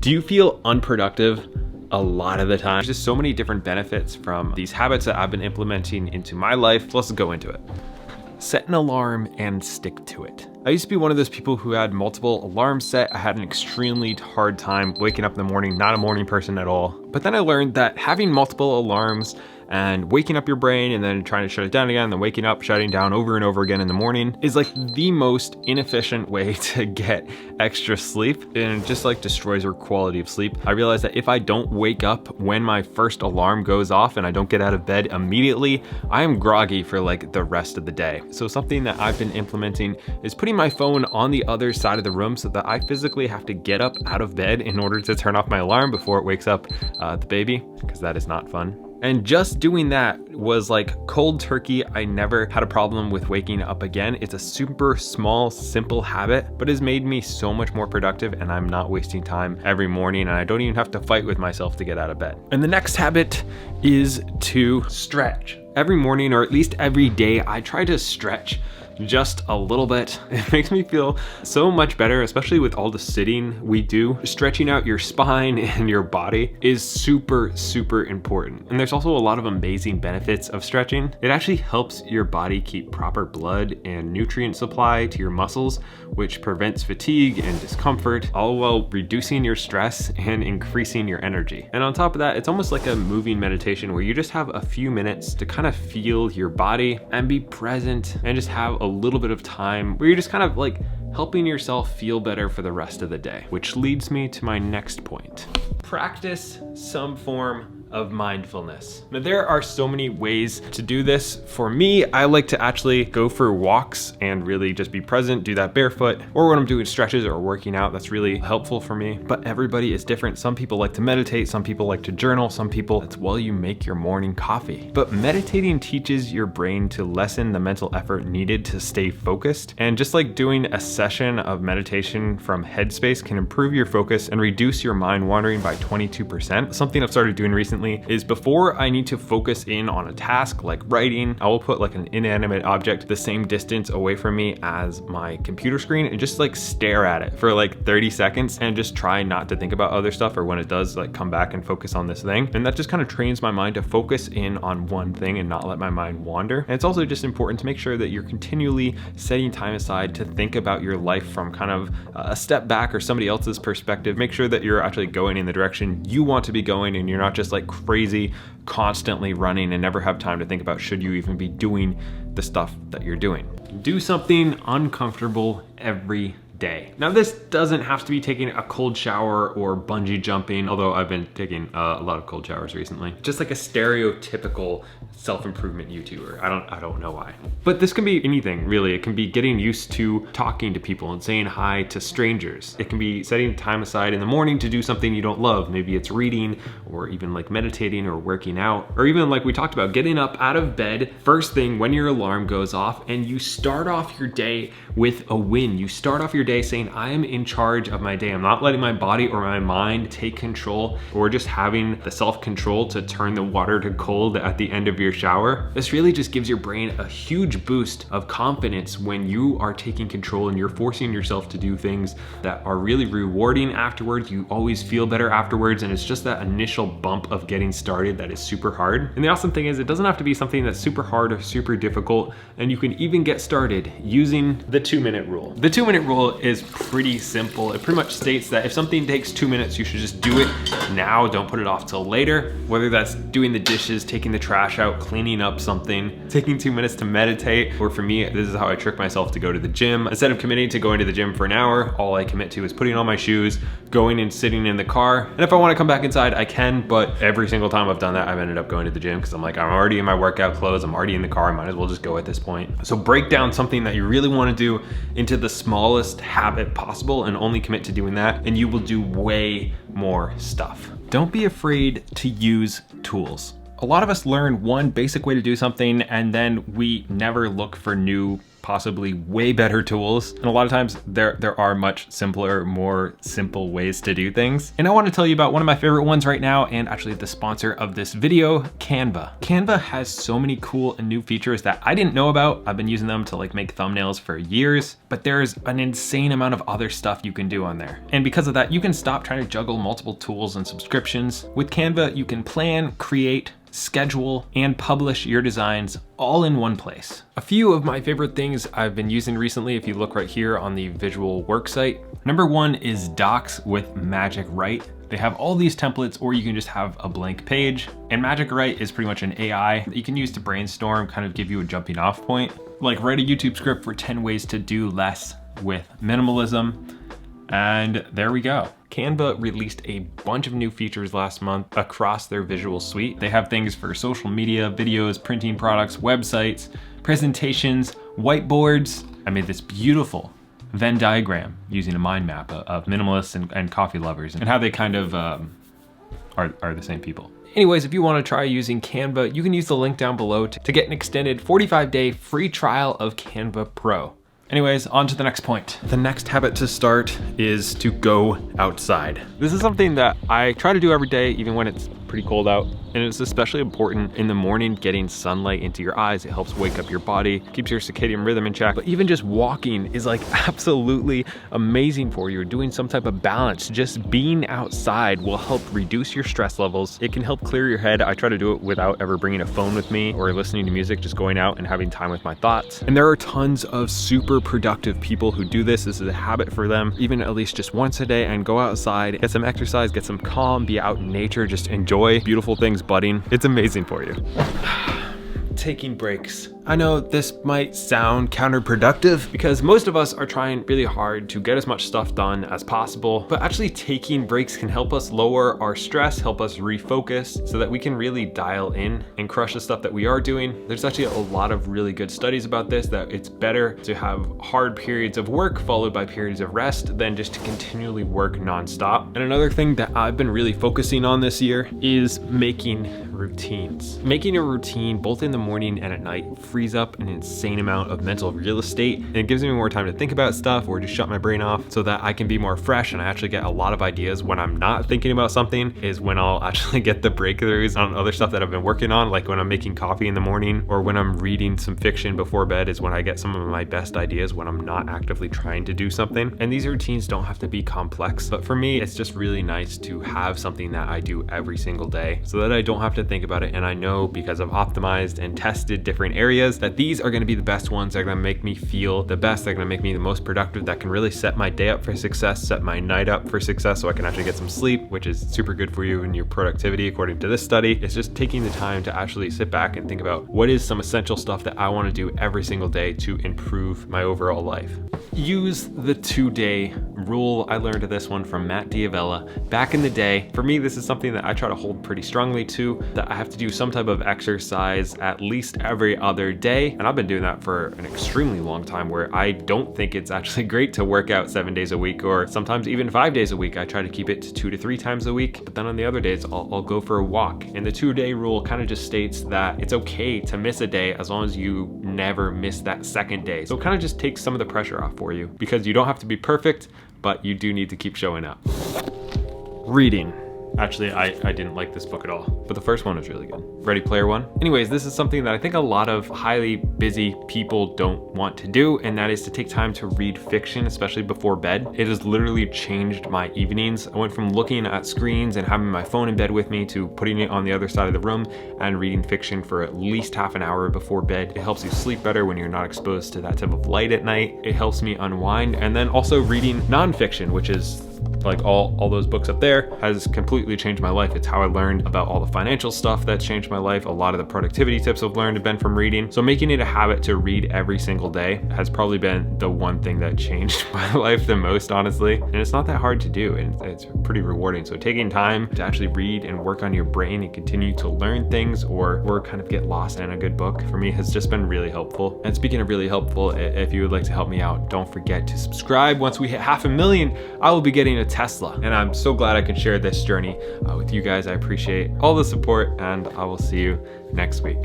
Do you feel unproductive a lot of the time? There's just so many different benefits from these habits that I've been implementing into my life. Let's go into it. Set an alarm and stick to it. I used to be one of those people who had multiple alarms set. I had an extremely hard time waking up in the morning, not a morning person at all. But then I learned that having multiple alarms and waking up your brain and then trying to shut it down again, and then waking up, shutting down over and over again in the morning is like the most inefficient way to get extra sleep, and it just like destroys your quality of sleep. I realized that if I don't wake up when my first alarm goes off and I don't get out of bed immediately, I am groggy for like the rest of the day. So something that I've been implementing is putting my phone on the other side of the room so that I physically have to get up out of bed in order to turn off my alarm before it wakes up the baby, because that is not fun. And just doing that was like cold turkey. I never had a problem with waking up again. It's a super small, simple habit, but has made me so much more productive, and I'm not wasting time every morning, and I don't even have to fight with myself to get out of bed. And the next habit is to stretch. Every morning, or at least every day, I try to stretch just a little bit. It makes me feel so much better, especially with all the sitting we do. Stretching out your spine and your body is super, super important. And there's also a lot of amazing benefits of stretching. It actually helps your body keep proper blood and nutrient supply to your muscles, which prevents fatigue and discomfort, all while reducing your stress and increasing your energy. And on top of that, it's almost like a moving meditation where you just have a few minutes to kind of feel your body and be present and just have a little bit of time where you're just kind of like helping yourself feel better for the rest of the day. Which leads me to my next point. Practice some form of mindfulness. Now, there are so many ways to do this. For me, I like to actually go for walks and really just be present, do that barefoot, or when I'm doing stretches or working out. That's really helpful for me. But everybody is different. Some people like to meditate, some people like to journal, some people it's while you make your morning coffee. But meditating teaches your brain to lessen the mental effort needed to stay focused. And just like doing a session of meditation from Headspace can improve your focus and reduce your mind wandering by 22%. Something I've started doing recently is before I need to focus in on a task like writing, I will put like an inanimate object the same distance away from me as my computer screen and just like stare at it for like 30 seconds and just try not to think about other stuff, or when it does, like come back and focus on this thing. And that just kind of trains my mind to focus in on one thing and not let my mind wander. And it's also just important to make sure that you're continually setting time aside to think about your life from kind of a step back or somebody else's perspective. Make sure that you're actually going in the direction you want to be going and you're not just like crazy constantly running and never have time to think about should you even be doing the stuff that you're doing. Do something uncomfortable every day. Now, this doesn't have to be taking a cold shower or bungee jumping, although I've been taking a lot of cold showers recently. Just like a stereotypical self-improvement YouTuber. I don't know why. But this can be anything, really. It can be getting used to talking to people and saying hi to strangers. It can be setting time aside in the morning to do something you don't love. Maybe it's reading, or even like meditating or working out, or even like we talked about, getting up out of bed first thing when your alarm goes off and you start off your day with a win. You start off your day saying, I am in charge of my day. I'm not letting my body or my mind take control, or just having the self-control to turn the water to cold at the end of your shower. This really just gives your brain a huge boost of confidence when you are taking control and you're forcing yourself to do things that are really rewarding afterwards. You always feel better afterwards, and it's just that initial bump of getting started that is super hard. And the awesome thing is, it doesn't have to be something that's super hard or super difficult, and you can even get started using the 2-minute rule. The 2-minute rule is pretty simple. It pretty much states that if something takes 2 minutes, you should just do it now. Don't put it off till later. Whether that's doing the dishes, taking the trash out, cleaning up something, taking 2 minutes to meditate, or for me, this is how I trick myself to go to the gym. Instead of committing to going to the gym for an hour, all I commit to is putting on my shoes, going and sitting in the car. And if I want to come back inside, I can, but every single time I've done that, I've ended up going to the gym because I'm like, I'm already in my workout clothes, I'm already in the car, I might as well just go at this point. So break down something that you really want to do into the smallest habit possible and only commit to doing that, and you will do way more stuff. Don't be afraid to use tools. A lot of us learn one basic way to do something and then we never look for new possibly way better tools. And a lot of times there are much simpler, more simple ways to do things. And I want to tell you about one of my favorite ones right now, and actually the sponsor of this video, Canva. Canva has so many cool and new features that I didn't know about. I've been using them to like make thumbnails for years, but there's an insane amount of other stuff you can do on there. And because of that, you can stop trying to juggle multiple tools and subscriptions. With Canva, you can plan, create, schedule, and publish your designs all in one place. A few of my favorite things I've been using recently, if you look right here on the visual work site. Number one is Docs with Magic Write. They have all these templates, or you can just have a blank page. And Magic Write is pretty much an AI that you can use to brainstorm, kind of give you a jumping off point. Like write a YouTube script for 10 ways to do less with minimalism. And there we go. Canva released a bunch of new features last month across their visual suite. They have things for social media, videos, printing products, websites, presentations, whiteboards. I made this beautiful Venn diagram using a mind map of minimalists and coffee lovers, and how they kind of are the same people. Anyways, if you want to try using Canva, you can use the link down below to get an extended 45-day free trial of Canva Pro. Anyways, on to the next point. The next habit to start is to go outside. This is something that I try to do every day, even when it's pretty cold out. And it's especially important in the morning, getting sunlight into your eyes. It helps wake up your body, keeps your circadian rhythm in check. But even just walking is like absolutely amazing for you. Doing some type of balance, just being outside will help reduce your stress levels. It can help clear your head. I try to do it without ever bringing a phone with me or listening to music, just going out and having time with my thoughts. And there are tons of super productive people who do this. This is a habit for them, even at least just once a day, and go outside, get some exercise, get some calm, be out in nature, just enjoy beautiful things budding. It's amazing for you. Taking breaks. I know this might sound counterproductive because most of us are trying really hard to get as much stuff done as possible, but actually taking breaks can help us lower our stress, help us refocus so that we can really dial in and crush the stuff that we are doing. There's actually a lot of really good studies about this, that it's better to have hard periods of work followed by periods of rest than just to continually work nonstop. And another thing that I've been really focusing on this year is making routines. Making a routine both in the morning and at night frees up an insane amount of mental real estate, and it gives me more time to think about stuff or just shut my brain off so that I can be more fresh. And I actually get a lot of ideas when I'm not thinking about something, is when I'll actually get the breakthroughs on other stuff that I've been working on, like when I'm making coffee in the morning or when I'm reading some fiction before bed is when I get some of my best ideas, when I'm not actively trying to do something. And these routines don't have to be complex, but for me it's just really nice to have something that I do every single day so that I don't have to think about it. And I know, because I've optimized and tested different areas, that these are going to be the best ones. They're going to make me feel the best. They're going to make me the most productive. That can really set my day up for success, set my night up for success, so I can actually get some sleep, which is super good for you and your productivity according to this study. It's just taking the time to actually sit back and think about what is some essential stuff that I want to do every single day to improve my overall life. Use the 2-day rule. I learned this one from Matt Diavella back in the day. For me, this is something that I try to hold pretty strongly to, that I have to do some type of exercise at least every other day. And I've been doing that for an extremely long time, where I don't think it's actually great to work out 7 days a week, or sometimes even 5 days a week. I try to keep it to 2 to 3 times a week, but then on the other days, I'll go for a walk. And the 2-day rule kind of just states that it's okay to miss a day as long as you never miss that second day. So it kind of just takes some of the pressure off for you, because you don't have to be perfect, but you do need to keep showing up. Reading. Actually, I didn't like this book at all, but the first one was really good. Ready Player One. Anyways, this is something that I think a lot of highly busy people don't want to do, and that is to take time to read fiction, especially before bed. It has literally changed my evenings. I went from looking at screens and having my phone in bed with me to putting it on the other side of the room and reading fiction for at least half an hour before bed. It helps you sleep better when you're not exposed to that type of light at night. It helps me unwind. And then also reading nonfiction, which is like all those books up there, has completely changed my life. It's how I learned about all the financial stuff that's changed my life. A lot of the productivity tips I've learned have been from reading. So making it a habit to read every single day has probably been the one thing that changed my life the most, honestly. And it's not that hard to do, and it's pretty rewarding. So taking time to actually read and work on your brain and continue to learn things, or kind of get lost in a good book, for me has just been really helpful. And speaking of really helpful, if you would like to help me out, don't forget to subscribe. Once we hit 500,000, I will be getting a Tesla, and I'm so glad I can share this journey with you guys. I appreciate all the support, and I will see you next week.